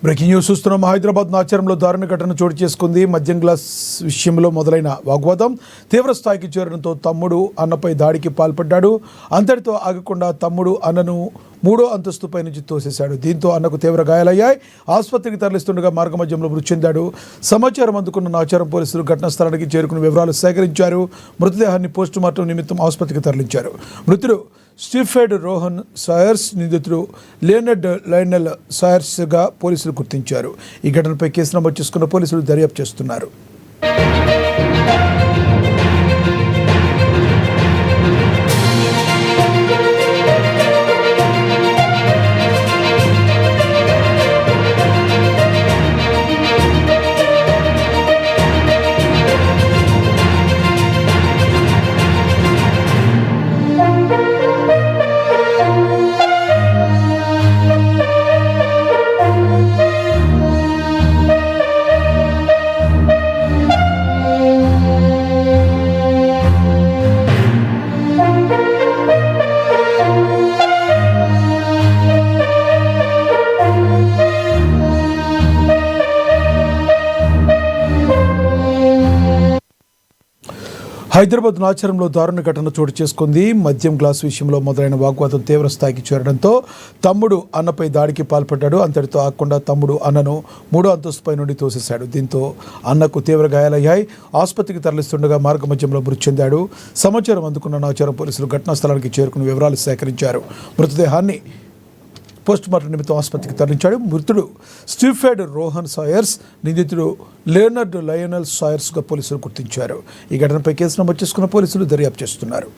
Breaking news చూస్తున్నాం. హైదరాబాద్ నాచారంలో దారుణ ఘటన చోటు చేసుకుంది. మద్యం గ్లాస్ విషయంలో మొదలైన వాగ్వాదం తీవ్ర స్థాయికి చేరడంతో తమ్ముడు అన్నపై దాడికి పాల్పడ్డాడు. అంతటితో ఆగకుండా తమ్ముడు అన్నను 3వ అంతస్తుపై నుంచి తోసేశాడు. దీంతో అన్నకు తీవ్ర గాయాలయ్యాయి. ఆసుపత్రికి తరలిస్తుండగా మార్గమధ్యంలో మృతి చెందాడు. సమాచారం అందుకున్న నాచారం పోలీసులు ఘటనా స్థలానికి చేరుకుని వివరాలు సేకరించారు. మృతదేహాన్ని పోస్టుమార్టం నిమిత్తం ఆసుపత్రికి తరలించారు. మృతుడు స్టీఫెన్ రోహన్ సాయర్స్, నిందితుడు లియోనార్డ్ లయనల్ సాయర్స్గా పోలీసులు గుర్తించారు. ఈ ఘటనపై కేసు నమోదు చేసుకున్న పోలీసులు దర్యాప్తు చేస్తున్నారు. హైదరాబాద్ నాచారంలో దారుణ ఘటన చోటు చేసుకుంది. మద్యం గ్లాసు విషయంలో మొదలైన వాగ్వాదం తీవ్ర స్థాయికి చేరడంతో తమ్ముడు అన్నపై దాడికి పాల్పడ్డాడు. అంతటితో ఆగకుండా తమ్ముడు అన్నను 3వ అంతస్తుపై నుండి తోసేశాడు. దీంతో అన్నకు తీవ్ర గాయాలయ్యాయి. ఆసుపత్రికి తరలిస్తుండగా మార్గమధ్యంలో మృతి చెందాడు. సమాచారం అందుకున్న నాచారం పోలీసులు ఘటనా స్థలానికి చేరుకుని వివరాలు సేకరించారు. మృతదేహాన్ని పోస్టుమార్టం నిమిత్తం ఆసుపత్రికి తరలించాడు. మృతుడు స్టీఫెన్ రోహన్ సాయర్స్, నిందితుడు లియోనార్డ్ లయనల్ సాయర్స్గా పోలీసులు గుర్తించారు. ఈ ఘటనపై కేసు నమోదు చేసుకున్న పోలీసులు దర్యాప్తు చేస్తున్నారు.